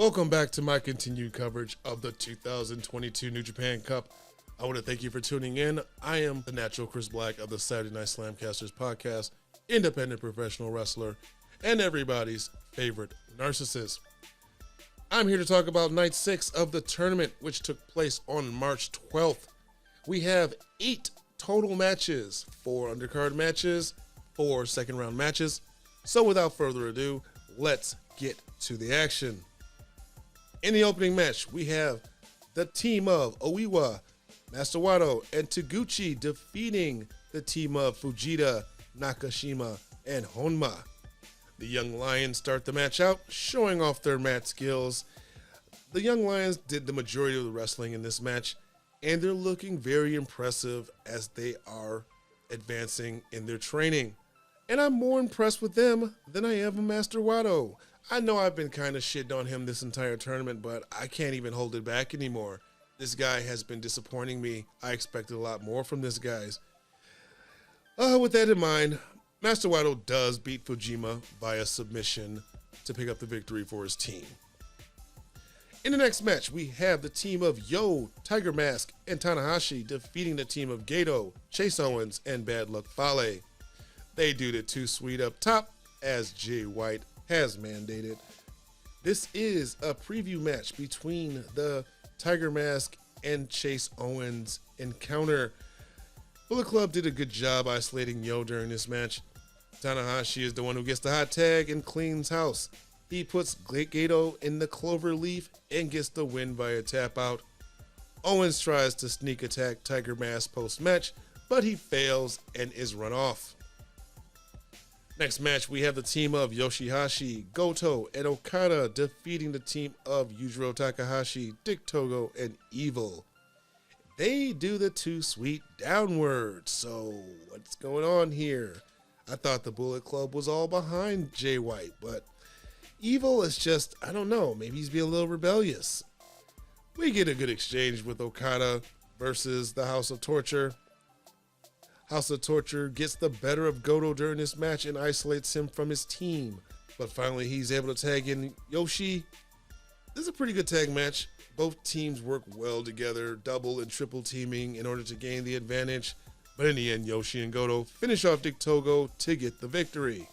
Welcome back to my continued coverage of the 2022 New Japan Cup. I want to thank you for tuning in. I am the natural Chris Black of the Saturday Night SlamCasters podcast, independent professional wrestler, and everybody's favorite narcissist. I'm here to talk about night 6 of the tournament, which took place on March 12th. We have 8 total matches, 4 undercard matches, 4 second round matches. So without further ado, let's get to the action. In the opening match, we have the team of Oiwa, Master Wato, and Taguchi defeating the team of Fujita, Nakashima, and Honma. The Young Lions start the match out, showing off their mat skills. The Young Lions did the majority of the wrestling in this match, and they're looking very impressive as they are advancing in their training. And I'm more impressed with them than I am with Master Wato. I know I've been kind of shitting on him this entire tournament, but I can't even hold it back anymore. This guy has been disappointing me. I expected a lot more from this guy. With that in mind, Master Wato does beat Fujima via submission to pick up the victory for his team. In the next match, we have the team of Yo, Tiger Mask, and Tanahashi defeating the team of Gato, Chase Owens, and Bad Luck Fale. They do the 2 Sweet up top, as Jay White has mandated. This is a preview match between the Tiger Mask and Chase Owens encounter. Bullet Club did a good job isolating Yo during this match. Tanahashi is the one who gets the hot tag and cleans house. He puts Gato in the clover leaf and gets the win via tap out. Owens tries to sneak attack Tiger Mask post-match, but he fails and is run off. Next match, we have the team of Yoshihashi, Goto, and Okada defeating the team of Yujiro Takahashi, Dick Togo, and Evil. They do the 2 Sweet downward. So what's going on here? I thought the Bullet Club was all behind Jay White, but Evil is just, I don't know, maybe he's being a little rebellious. We get a good exchange with Okada versus the House of Torture. House of Torture gets the better of Goto during this match and isolates him from his team. But finally, he's able to tag in Yoshi. This is a pretty good tag match. Both teams work well together, double and triple teaming in order to gain the advantage. But in the end, Yoshi and Goto finish off Dick Togo to get the victory.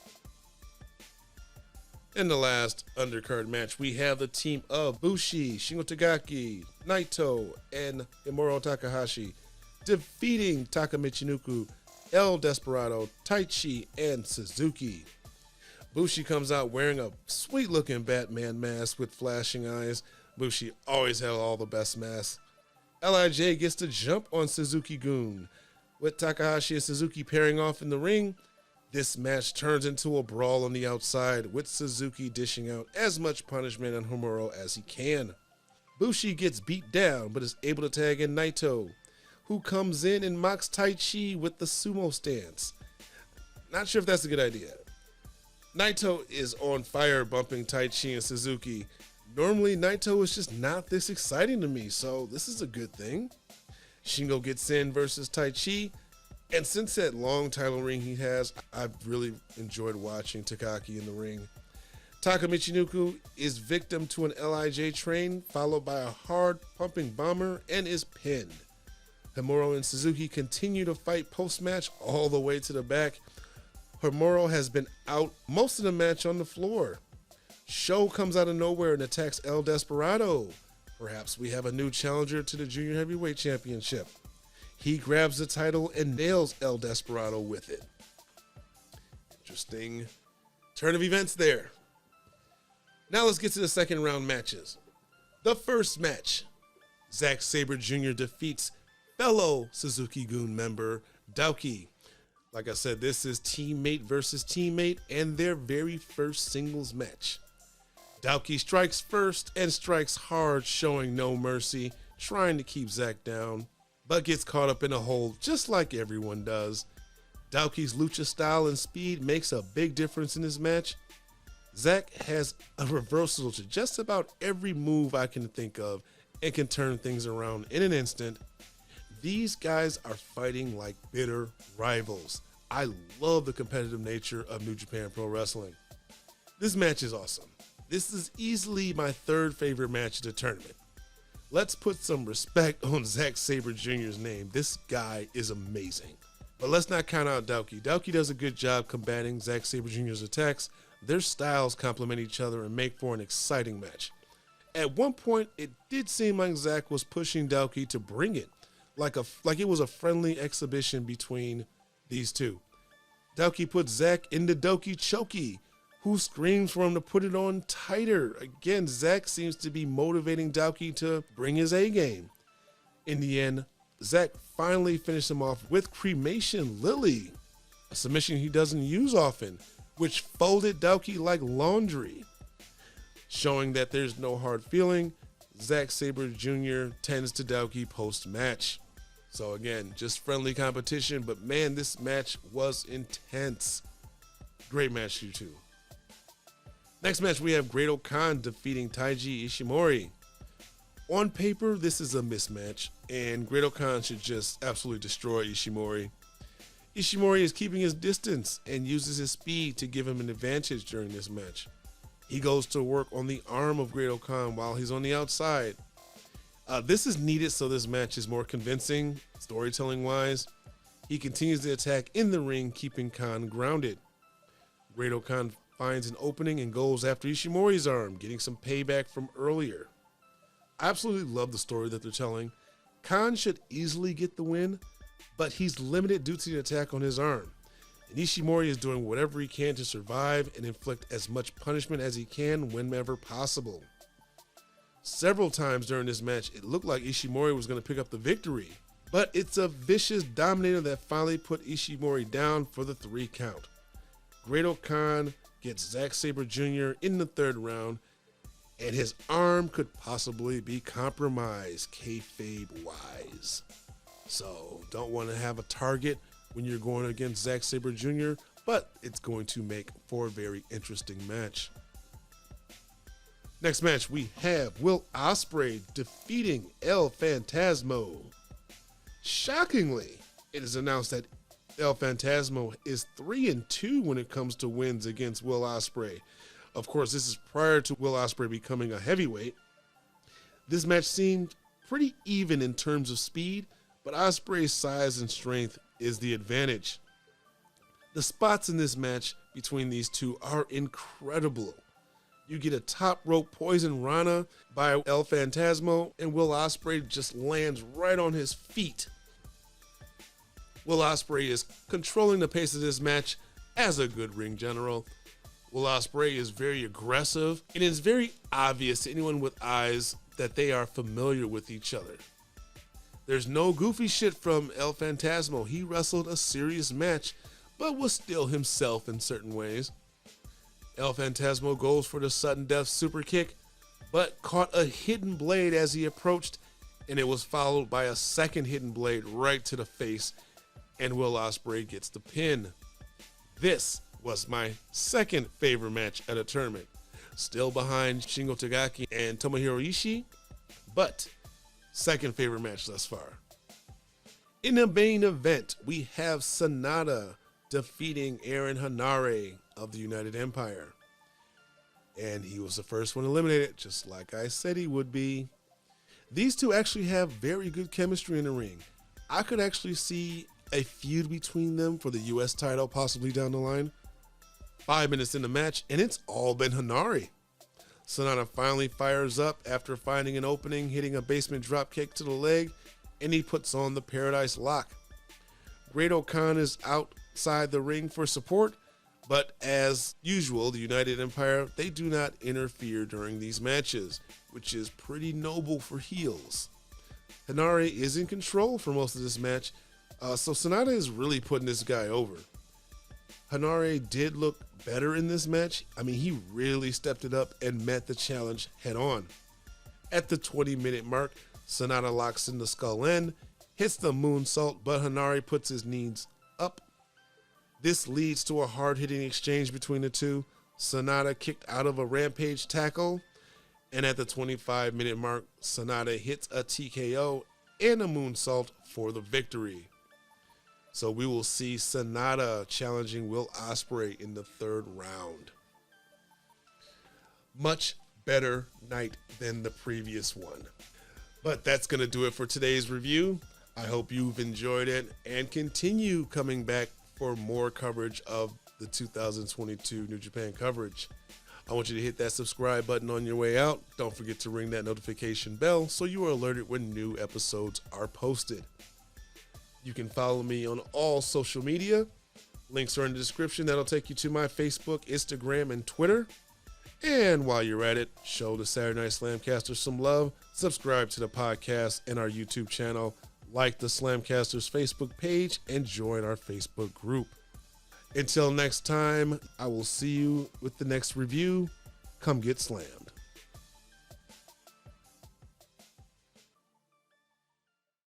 In the last undercard match, we have the team of Bushi, Shingo Takagi, Naito, and Himuro Takahashi defeating Taka Michinoku, El Desperado, Taichi, and Suzuki. Bushi comes out wearing a sweet-looking Batman mask with flashing eyes. Bushi always had all the best masks. LIJ gets to jump on Suzuki-gun. With Takahashi and Suzuki pairing off in the ring, this match turns into a brawl on the outside, with Suzuki dishing out as much punishment on Himuro as he can. Bushi gets beat down, but is able to tag in Naito, who comes in and mocks Taichi with the sumo stance. Not sure if that's a good idea. Naito is on fire bumping Taichi and Suzuki. Normally, Naito is just not this exciting to me, so this is a good thing. Shingo gets in versus Taichi, and since that long title ring he has, I've really enjoyed watching Takagi in the ring. Taka Michinoku is victim to an LIJ train, followed by a hard pumping bomber, and is pinned. Himuro and Suzuki continue to fight post-match all the way to the back. Himuro has been out most of the match on the floor. Sho comes out of nowhere and attacks El Desperado. Perhaps we have a new challenger to the Junior Heavyweight Championship. He grabs the title and nails El Desperado with it. Interesting turn of events there. Now let's get to the second round matches. The first match, Zack Sabre Jr. defeats fellow Suzuki-gun member DOUKI. Like I said, this is teammate versus teammate and their very first singles match. DOUKI strikes first and strikes hard, showing no mercy, trying to keep Zack down, but gets caught up in a hole just like everyone does. DOUKI's lucha style and speed makes a big difference in this match. Zack has a reversal to just about every move I can think of and can turn things around in an instant. These guys are fighting like bitter rivals. I love the competitive nature of New Japan Pro Wrestling. This match is awesome. This is easily my third favorite match of the tournament. Let's put some respect on Zack Sabre Jr.'s name. This guy is amazing. But let's not count out DOUKI. DOUKI does a good job combating Zack Sabre Jr.'s attacks. Their styles complement each other and make for an exciting match. At one point, it did seem like Zack was pushing DOUKI to bring it, like it was a friendly exhibition between these two. DOUKI puts Zack into Doki Choki, who screams for him to put it on tighter. Again, Zack seems to be motivating DOUKI to bring his A game. In the end, Zack finally finished him off with Cremation Lily, a submission he doesn't use often, which folded DOUKI like laundry. Showing that there's no hard feeling, Zack Sabre Jr. tends to DOUKI post-match. So again, just friendly competition, but man, this match was intense. Great match, you two. Next match, we have Great O-Kahn defeating Taiji Ishimori. On paper, this is a mismatch, and Great O-Kahn should just absolutely destroy Ishimori. Ishimori is keeping his distance and uses his speed to give him an advantage during this match. He goes to work on the arm of Great O-Kahn while he's on the outside. This is needed so this match is more convincing, storytelling-wise. He continues the attack in the ring, keeping Khan grounded. Great O-Kahn finds an opening and goes after Ishimori's arm, getting some payback from earlier. I absolutely love the story that they're telling. Khan should easily get the win, but he's limited due to the attack on his arm. And Ishimori is doing whatever he can to survive and inflict as much punishment as he can whenever possible. Several times during this match, it looked like Ishimori was going to pick up the victory, but it's a vicious dominator that finally put Ishimori down for the 3 count. Great O-Kahn gets Zack Sabre Jr. in the 3rd round, and his arm could possibly be compromised, kayfabe-wise. So, don't want to have a target when you're going against Zack Sabre Jr., but it's going to make for a very interesting match. Next match, we have Will Ospreay defeating El Phantasmo. Shockingly, it is announced that El Phantasmo is 3-2 when it comes to wins against Will Ospreay. Of course, this is prior to Will Ospreay becoming a heavyweight. This match seemed pretty even in terms of speed, but Ospreay's size and strength is the advantage. The spots in this match between these two are incredible. You get a top rope poison Rana by El Phantasmo, and Will Ospreay just lands right on his feet. Will Ospreay is controlling the pace of this match as a good ring general. Will Ospreay is very aggressive, and it's very obvious to anyone with eyes that they are familiar with each other. There's no goofy shit from El Phantasmo. He wrestled a serious match, but was still himself in certain ways. El Phantasmo goes for the sudden death super kick, but caught a hidden blade as he approached, and it was followed by a second hidden blade right to the face, and Will Ospreay gets the pin. This was my second favorite match at a tournament, still behind Shingo Takagi and Tomohiro Ishii, but second favorite match thus far. In the main event, we have SANADA defeating Aaron Henare of the United Empire. And he was the first one eliminated, just like I said he would be. These two actually have very good chemistry in the ring. I could actually see a feud between them for the US title possibly down the line. 5 minutes in the match, and it's all been Henare. SANADA finally fires up after finding an opening, hitting a basement drop kick to the leg, and he puts on the Paradise Lock. Great O-Kahn is outside the ring for support, but as usual, the United Empire, they do not interfere during these matches, which is pretty noble for heels. Henare is in control for most of this match, so SANADA is really putting this guy over. Henare did look better in this match. I mean, he really stepped it up and met the challenge head on. At the 20-minute mark, SANADA locks in the skull end, hits the moonsault, but Henare puts his knees up. This leads to a hard-hitting exchange between the two. SANADA kicked out of a rampage tackle, and at the 25-minute mark, SANADA hits a TKO and a moonsault for the victory. So we will see SANADA challenging Will Ospreay in the 3rd round. much better night than the previous one. But that's going to do it for today's review. I hope you've enjoyed it and continue coming back for more coverage of the 2022 New Japan coverage. I want you to hit that subscribe button on your way out. Don't forget to ring that notification bell so you are alerted when new episodes are posted. You can follow me on all social media. Links are in the description. That'll take you to my Facebook, Instagram, and Twitter. And while you're at it, show the Saturday Night SlamCasters some love. Subscribe to the podcast and our YouTube channel. Like the SlamCasters Facebook page and join our Facebook group. Until next time, I will see you with the next review. Come get slammed.